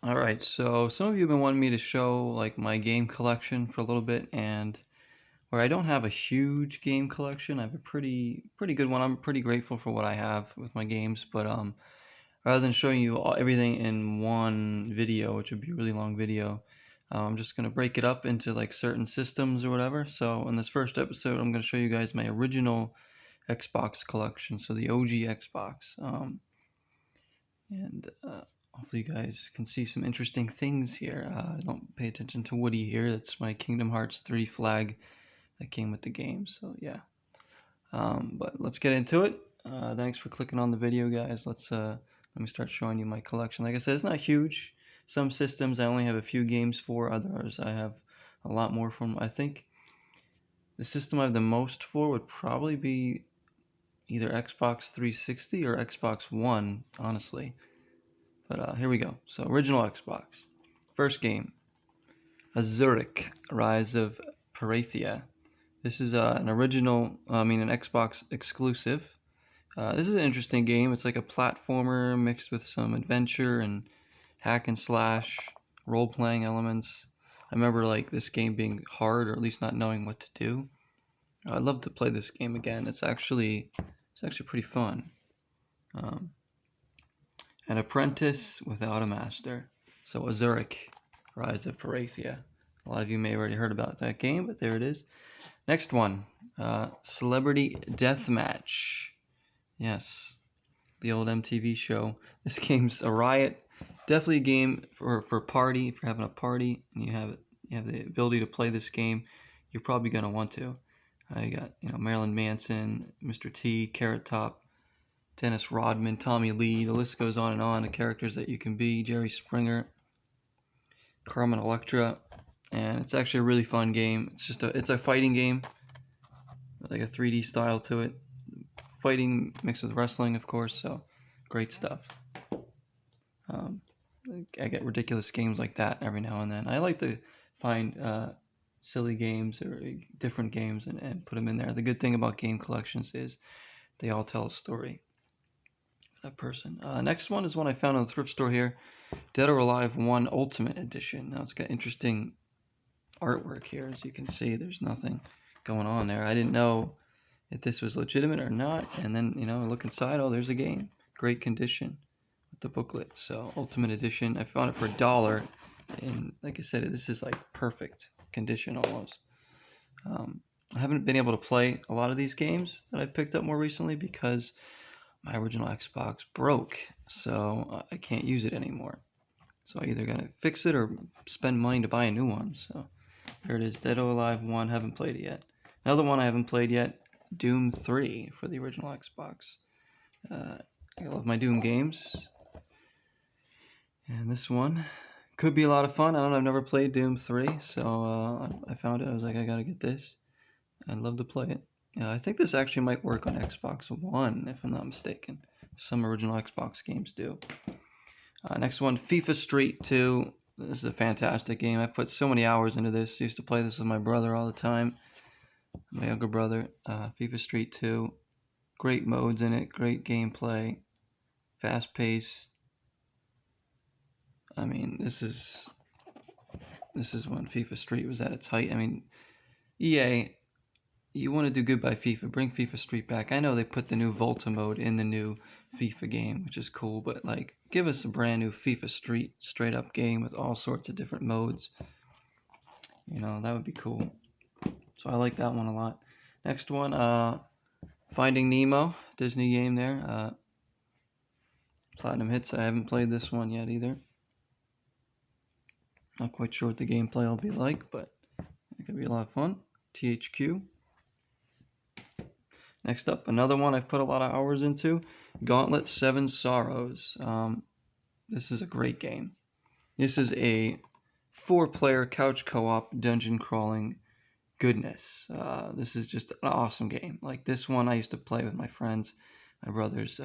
All right, so some of you have been wanting me to show like my game collection for a little bit, and where I don't have a huge game collection, I have a pretty good one. I'm pretty grateful for what I have with my games, but rather than showing you everything in one video, which would be a really long video, I'm just gonna break it up into like certain systems or whatever. So in this first episode, I'm gonna show you guys my original Xbox collection, so the OG Xbox. And hopefully you guys can see some interesting things here. Don't pay attention to Woody here. That's my Kingdom Hearts 3 flag that came with the game. So yeah, but let's get into it. Thanks for clicking on the video, guys. Let me start showing you my collection. Like I said, it's not huge. Some systems I only have a few games for. Others I have a lot more from. I think the system I have the most for would probably be either Xbox 360 or Xbox One, honestly. But here we go. So original Xbox. First game, Uruk, Rise of Parathia. This is an original, an Xbox exclusive. This is an interesting game. It's like a platformer mixed with some adventure and hack and slash role-playing elements. I remember like this game being hard, or at least not knowing what to do. I'd love to play this game again. It's actually pretty fun. Um, An apprentice without a master. So Uruk, Rise of Parathia. A lot of you may have already heard about that game, but there it is. Next one, Celebrity Deathmatch. Yes, the old MTV show. This game's a riot. Definitely a game for party. If you're having a party and you have the ability to play this game, you're probably gonna want to. You got Marilyn Manson, Mr. T, Carrot Top, Dennis Rodman, Tommy Lee. The list goes on and on. The characters that you can be: Jerry Springer, Carmen Electra, and it's actually a really fun game. It's a fighting game, like a 3D style to it. Fighting mixed with wrestling, of course. So great stuff. Um, I get ridiculous games like that every now and then. I like to find silly games or different games and put them in there. The good thing about game collections is they all tell a story. That person. Next one is one I found in the thrift store here. Dead or Alive 1 Ultimate Edition. Now it's got interesting artwork here. As you can see, there's nothing going on there. I didn't know if this was legitimate or not. And then, I look inside. Oh, there's a game. Great condition with the booklet. So Ultimate Edition. I found it for $1. And like I said, this is like perfect condition almost. I haven't been able to play a lot of these games that I picked up more recently because my original Xbox broke, so I can't use it anymore. So I either gotta fix it or spend money to buy a new one. So there it is, Dead or Alive 1, haven't played it yet. Another one I haven't played yet, Doom 3 for the original Xbox. I love my Doom games. And this one could be a lot of fun. I don't know, I've never played Doom 3, so I found it, I was like, I gotta get this. I'd love to play it. Yeah, I think this actually might work on Xbox One, if I'm not mistaken. Some original Xbox games do. Next one, FIFA Street 2. This is a fantastic game. I put so many hours into this. I used to play this with my brother all the time, my younger brother. FIFA Street 2. Great modes in it, great gameplay, fast pace. I mean, this is when FIFA Street was at its height. I mean, EA, you want to do good by FIFA, bring FIFA Street back. I know they put the new Volta mode in the new FIFA game, which is cool, but like, give us a brand new FIFA Street straight up game with all sorts of different modes. That would be cool. So I like that one a lot. Next one, Finding Nemo, Disney game there. Platinum Hits, I haven't played this one yet either. Not quite sure what the gameplay will be like, but it could be a lot of fun. THQ. Next up, another one I've put a lot of hours into, Gauntlet 7 Sorrows. This is a great game. This is a 4-player couch co-op dungeon crawling goodness. This is just an awesome game. Like this one I used to play with my friends, my brothers.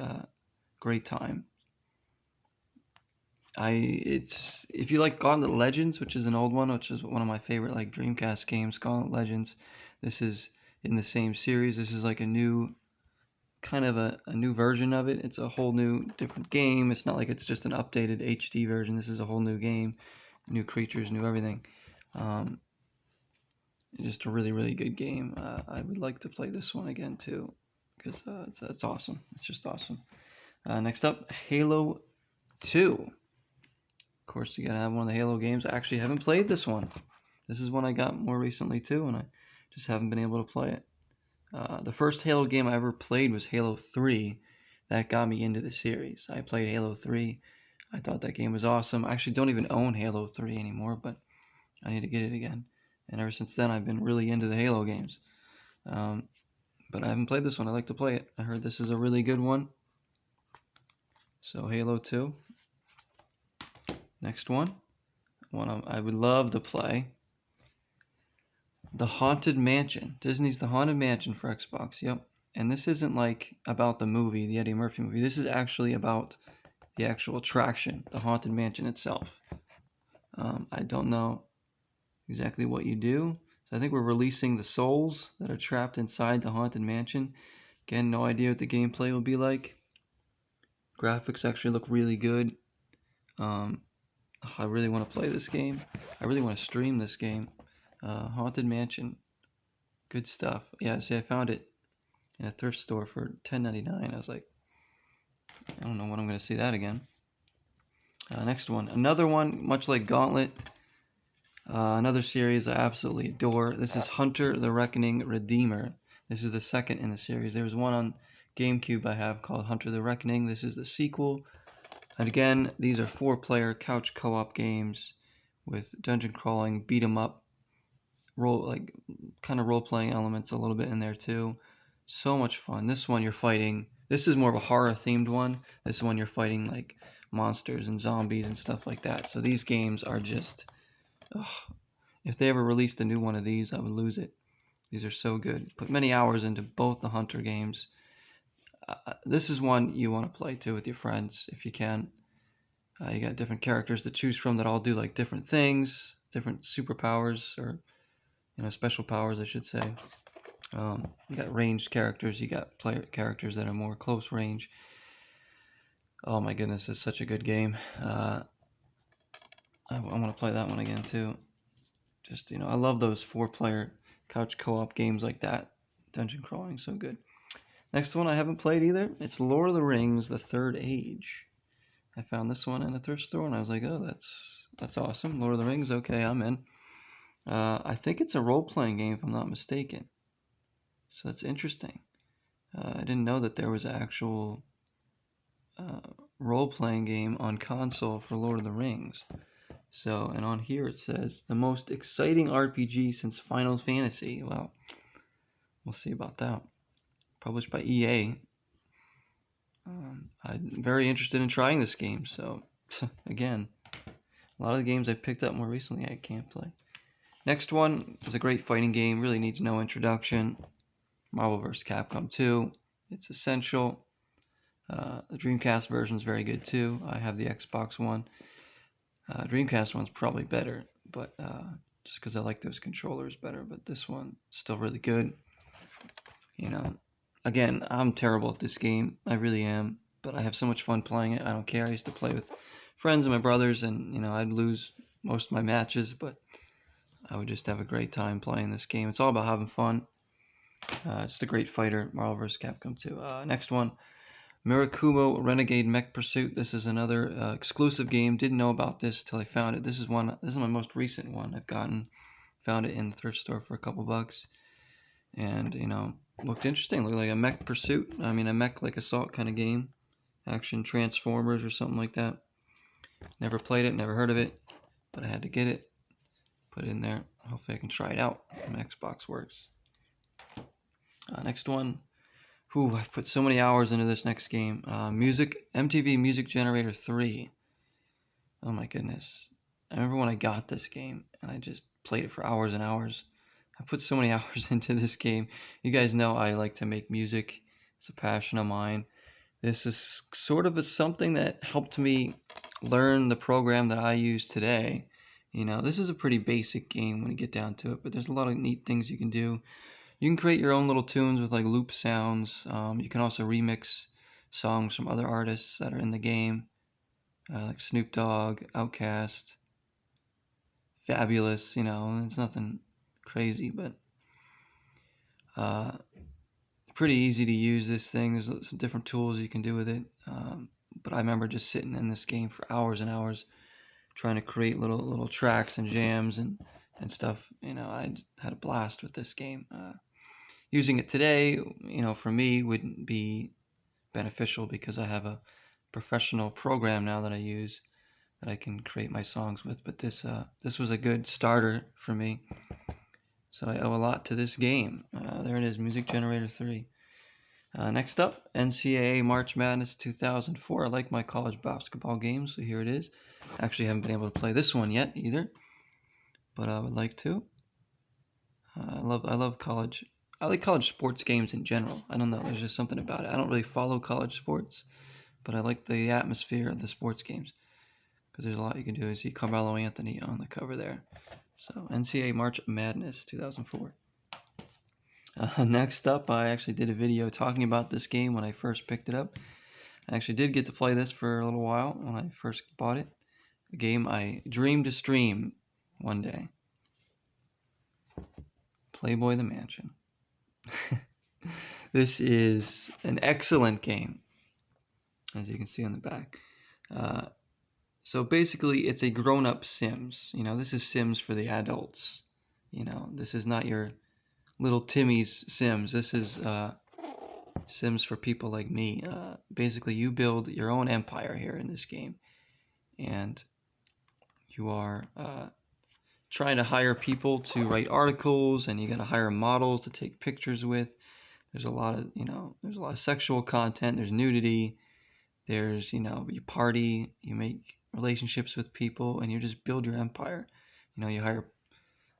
Great time. If you like Gauntlet Legends, which is an old one, which is one of my favorite like Dreamcast games, Gauntlet Legends. This is in the same series. This is like a new kind of a new version of it. It's a whole new different game. It's not like it's just an updated HD version. This is a whole new game, new creatures, new everything. Just a really, really good game. I would like to play this one again too, because it's awesome. It's just awesome. Next up, Halo 2. Of course, you gotta have one of the Halo games. I actually haven't played this one. This is one I got more recently too, and I just haven't been able to play it. The first Halo game I ever played was Halo 3. That got me into the series. I played Halo 3. I thought that game was awesome. I actually don't even own Halo 3 anymore, but I need to get it again. And ever since then, I've been really into the Halo games. But I haven't played this one. I'd like to play it. I heard this is a really good one. So Halo 2. Next one I would love to play. The Haunted Mansion. Disney's The Haunted Mansion for Xbox. Yep. And this isn't like about the movie, the Eddie Murphy movie. This is actually about the actual attraction, the Haunted Mansion itself. I don't know exactly what you do. So I think we're releasing the souls that are trapped inside the Haunted Mansion. Again, no idea what the gameplay will be like. Graphics actually look really good. I really want to play this game. I really want to stream this game. Haunted Mansion. Good stuff. Yeah, see, I found it in a thrift store for $10.99. I was like, I don't know when I'm going to see that again. Next one. Another one, much like Gauntlet. Another series I absolutely adore. This is Hunter the Reckoning Redeemer. This is the second in the series. There was one on GameCube I have called Hunter the Reckoning. This is the sequel. And again, these are 4-player couch co-op games with dungeon crawling, beat 'em up, kind of role-playing elements a little bit in there too. So much fun. This one you're fighting. This is more of a horror-themed one. This one you're fighting like monsters and zombies and stuff like that. So these games are just... if they ever released a new one of these, I would lose it. These are so good. Put many hours into both the Hunter games. This is one you want to play too with your friends if you can. You got different characters to choose from that all do like different things, different superpowers, or special powers, I should say. You got ranged characters. You got player characters that are more close range. Oh my goodness, it's such a good game. I want to play that one again too. Just I love those 4-player couch co-op games like that. Dungeon crawling, so good. Next one I haven't played either. It's Lord of the Rings: The Third Age. I found this one in a thrift store and I was like, oh, that's awesome. Lord of the Rings, okay, I'm in. I think it's a role-playing game if I'm not mistaken. So that's interesting. I didn't know that there was an actual role-playing game on console for Lord of the Rings. So, and on here it says, the most exciting RPG since Final Fantasy. Well, we'll see about that. Published by EA. I'm very interested in trying this game. So, again, a lot of the games I picked up more recently I can't play. Next one is a great fighting game. Really needs no introduction. Marvel vs. Capcom 2. It's essential. The Dreamcast version is very good too. I have the Xbox One. Dreamcast one's probably better, but just because I like those controllers better. But this one still really good. Again, I'm terrible at this game. I really am, but I have so much fun playing it. I don't care. I used to play with friends and my brothers, and I'd lose most of my matches, but I would just have a great time playing this game. It's all about having fun. It's a great fighter. Marvel vs. Capcom 2. Next one. Murako Renegade Mech Pursuit. This is another exclusive game. Didn't know about this till I found it. This is my most recent one I've gotten. Found it in the thrift store for a couple bucks. And, looked interesting. Looked like a mech pursuit. I mean, a mech like assault kind of game. Action Transformers or something like that. Never played it, never heard of it. But I had to get it. Put it in there. Hopefully I can try it out. My Xbox works. Next one. I've put so many hours into this next game. MTV Music Generator 3. Oh my goodness. I remember when I got this game and I just played it for hours and hours. I put so many hours into this game. You guys know I like to make music. It's a passion of mine. This is sort of something that helped me learn the program that I use today. This is a pretty basic game when you get down to it, but there's a lot of neat things you can do. You can create your own little tunes with like loop sounds. You can also remix songs from other artists that are in the game, like Snoop Dogg, Outkast, Fabulous. It's nothing crazy, but uh, pretty easy to use this thing. There's some different tools you can do with it. But I remember just sitting in this game for hours and hours trying to create little tracks and jams and stuff. I had a blast with this game. Using it today, for me wouldn't be beneficial because I have a professional program now that I use that I can create my songs with. But this was a good starter for me. So I owe a lot to this game. There it is, Music Generator 3. Next up, NCAA March Madness 2004. I like my college basketball games, so here it is. Actually, haven't been able to play this one yet either, but I would like to. I love college. I like college sports games in general. I don't know. There's just something about it. I don't really follow college sports, but I like the atmosphere of the sports games because there's a lot you can do. I see Carmelo Anthony on the cover there. So NCAA March Madness 2004. Next up, I actually did a video talking about this game when I first picked it up. I actually did get to play this for a little while when I first bought it. A game I dreamed to stream one day. Playboy The Mansion. This is an excellent game, as you can see on the back. So basically, it's a grown-up Sims. This is Sims for the adults. This is not your little Timmy's Sims. This is Sims for people like me. Basically, you build your own empire here in this game, and you are trying to hire people to write articles, and you got to hire models to take pictures with. There's a lot of sexual content. There's nudity. There's you party. You make relationships with people, and you just build your empire. You hire, like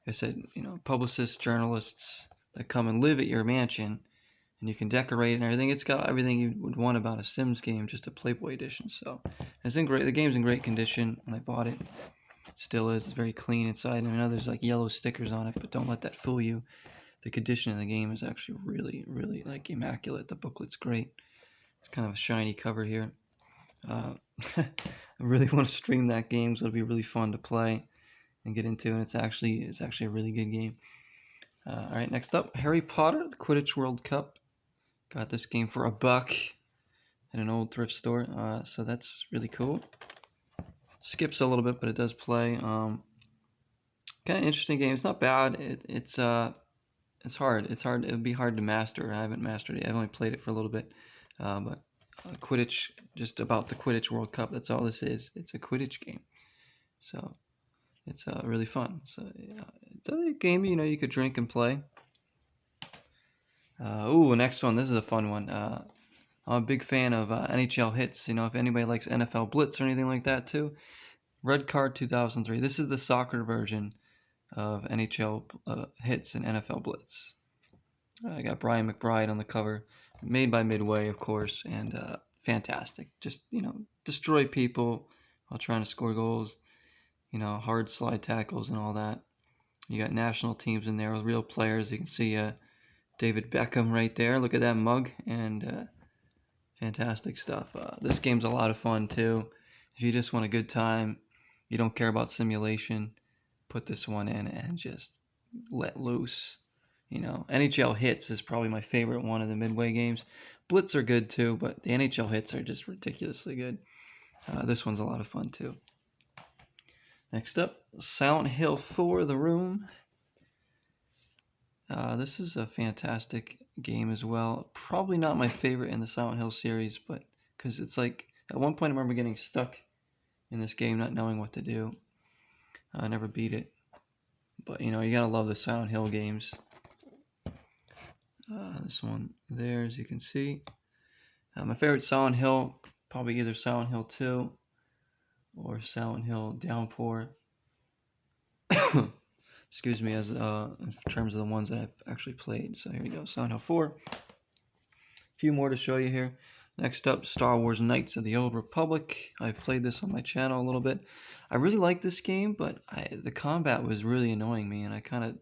I said, publicists, journalists that come and live at your mansion, and you can decorate and everything. It's got everything you would want about a Sims game, just a Playboy edition. So it's in great. The game's in great condition. When I bought it, still is. It's very clean inside. And I know there's like yellow stickers on it, but don't let that fool you. The condition of the game is actually really, really like immaculate. The booklet's great. It's kind of a shiny cover here. I really want to stream that game, so it'll be really fun to play and get into. And it's actually a really good game. All right, next up, Harry Potter, the Quidditch World Cup. Got this game for $1 at an old thrift store. So that's really cool. Skips a little bit, but it does play. Kind of interesting game. It's not bad. It's hard. It's hard. It would be hard to master. I haven't mastered it. I've only played it for a little bit. But Quidditch, just about the Quidditch World Cup. That's all this is. It's a Quidditch game. So it's really fun. So it's a game you could drink and play. Next one. This is a fun one. I'm a big fan of NHL Hits. If anybody likes NFL Blitz or anything like that too. Red Card 2003. This is the soccer version of NHL Hits and NFL Blitz. I got Brian McBride on the cover, made by Midway, of course, and fantastic. Just destroy people while trying to score goals. Hard slide tackles and all that. You got national teams in there with real players. You can see David Beckham right there. Look at that mug, and fantastic stuff. This game's a lot of fun too. If you just want a good time, you don't care about simulation, put this one in and just let loose. NHL Hits is probably my favorite one of the Midway games. Blitz are good too, but the NHL Hits are just ridiculously good. This one's a lot of fun too. Next up, Silent Hill 4, The Room. This is a fantastic game as well. Probably not my favorite in the Silent Hill series, but because it's like, at one point I remember getting stuck in this game, not knowing what to do. I never beat it. But, you gotta love the Silent Hill games. This one there, as you can see. My favorite Silent Hill, probably either Silent Hill 2 or Silent Hill Downpour. Excuse me, as in terms of the ones that I've actually played. So here we go, Silent Hill 4. A few more to show you here. Next up, Star Wars Knights of the Old Republic. I've played this on my channel a little bit. I really like this game, but the combat was really annoying me, and I kind of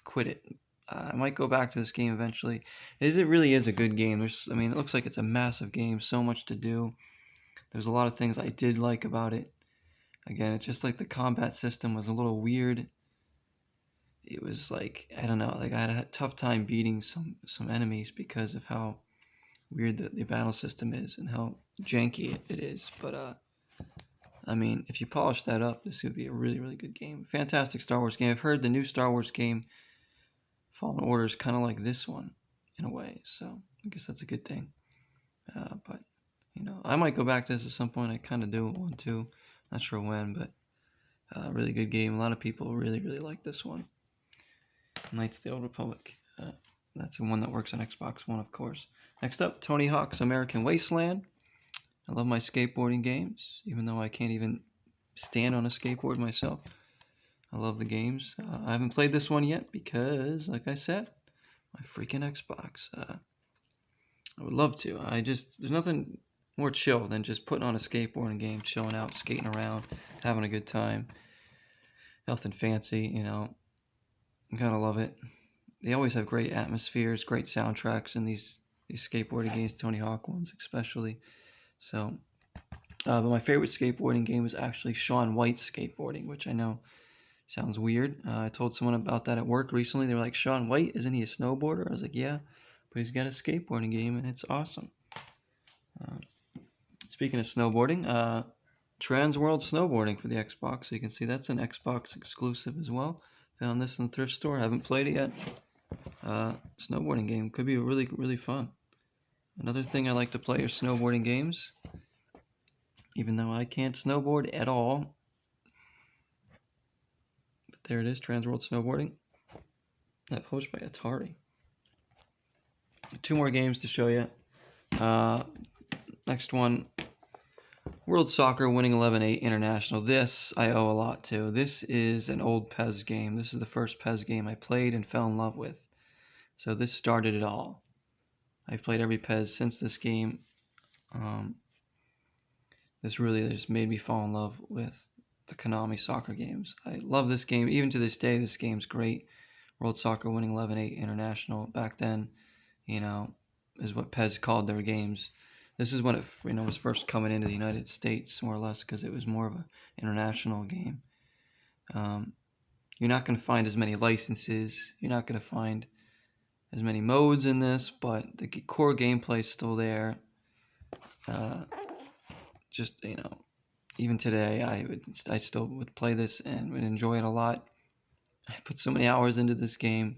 quit it I might go back to this game eventually. It really is a good game. I mean, it looks like it's a massive game, so much to do. There's a lot of things I did like about it. Again, it's just like the combat system was a little weird. It was like, I don't know, like I had a tough time beating some enemies because of how weird the battle system is and how janky it is. But I mean, if you polish that up, this would be a really, really good game. Fantastic Star Wars game. I've heard the new Star Wars game, Fallen Order, is kind of like this one in a way, so I guess that's a good thing. But I might go back to this at some point. I kind of do want to. Not sure when, but really good game. A lot of people really, really like this one. Knights of the Old Republic. That's the one that works on Xbox One, of course. Next up, Tony Hawk's American Wasteland. I love my skateboarding games, even though I can't even stand on a skateboard myself. I love the games. I haven't played this one yet because, like I said, my freaking Xbox. I would love to. There's nothing more chill than just putting on a skateboarding game, chilling out, skating around, having a good time. Nothing fancy, I gotta love it. They always have great atmospheres, great soundtracks in these skateboarding games, Tony Hawk ones especially. So, but my favorite skateboarding game was actually Shaun White's skateboarding, which I know sounds weird. I told someone about that at work recently. They were like, "Shaun White, isn't he a snowboarder?" I was like, "Yeah, but he's got a skateboarding game and it's awesome." Uh, Speaking of snowboarding, Transworld Snowboarding for the Xbox. So you can see that's an Xbox exclusive as well. Found this in the thrift store. Haven't played it yet. Snowboarding game could be really, really fun. Another thing I like to play are snowboarding games. Even though I can't snowboard at all. But there it is, Transworld Snowboarding. That published by Atari. 2 more games to show you. Next one, World Soccer Winning 11-8 International. This I owe a lot to. This is an old PES game. This is the first PES game I played and fell in love with. So this started it all. I've played every PES since this game. This really just made me fall in love with the Konami soccer games. I love this game. Even to this day, this game's great. World Soccer Winning 11-8 International. Back then, is what PES called their games. This is when it was first coming into the United States, more or less, because it was more of an international game. You're not going to find as many licenses. You're not going to find as many modes in this, but the core gameplay is still there. Even today, I still would play this and would enjoy it a lot. I put so many hours into this game.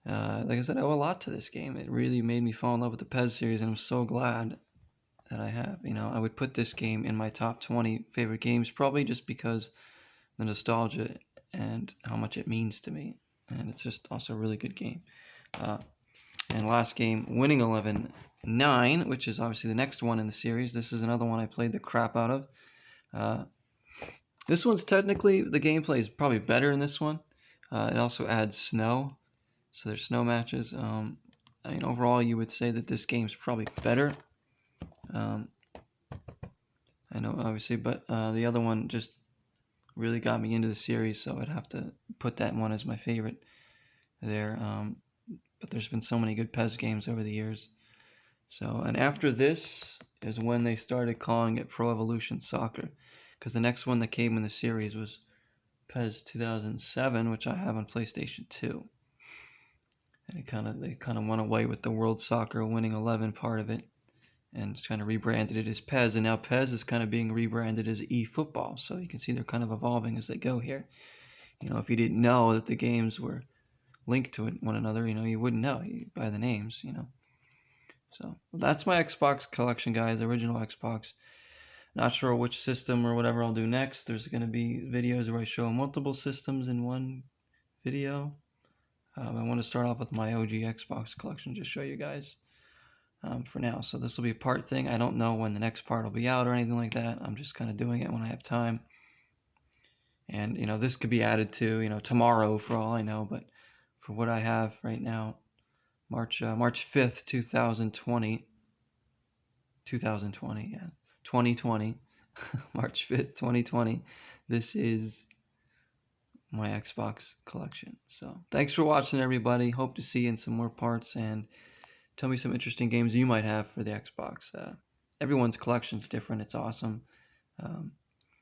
Like I said, I owe a lot to this game. It really made me fall in love with the PES series, and I'm so glad that I have. I would put this game in my top 20 favorite games, probably just because the nostalgia and how much it means to me. And it's just also a really good game. And last game, Winning 11-9, which is obviously the next one in the series. This is another one I played the crap out of. This one's technically, the gameplay is probably better in this one. It also adds snow. So there's snow matches. Overall, you would say that this game's probably better. I know, obviously, but the other one just really got me into the series, so I'd have to put that one as my favorite there. But there's been so many good PES games over the years. So, and after this is when they started calling it Pro Evolution Soccer, because the next one that came in the series was PES 2007, which I have on PlayStation 2. And they kind of went away with the World Soccer Winning 11 part of it, and kind of rebranded it as PES. And now PES is kind of being rebranded as eFootball. So you can see they're kind of evolving as they go here. If you didn't know that the games were linked to one another, you wouldn't know by the names. So that's my Xbox collection, guys. Original Xbox. Not sure which system or whatever I'll do next. There's going to be videos where I show multiple systems in one video. I want to start off with my OG Xbox collection, just show you guys for now. So this will be a part thing. I don't know when the next part will be out or anything like that. I'm just kind of doing it when I have time. And, this could be added to, tomorrow for all I know. But for what I have right now, March 5th, 2020, yeah, 2020, March 5th, 2020, this is my Xbox collection. So thanks for watching, everybody. Hope to see you in some more parts, and tell me some interesting games you might have for the Xbox. Everyone's collection's different. It's awesome. Um,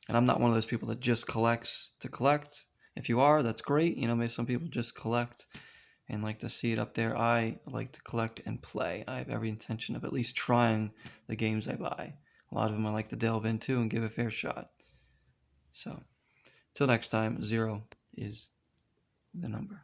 and I'm not one of those people that just collects to collect. If you are, that's great. Maybe some people just collect and like to see it up there. I like to collect and play. I have every intention of at least trying the games I buy. A lot of them I like to delve into and give a fair shot. So, till next time, 0 is the number.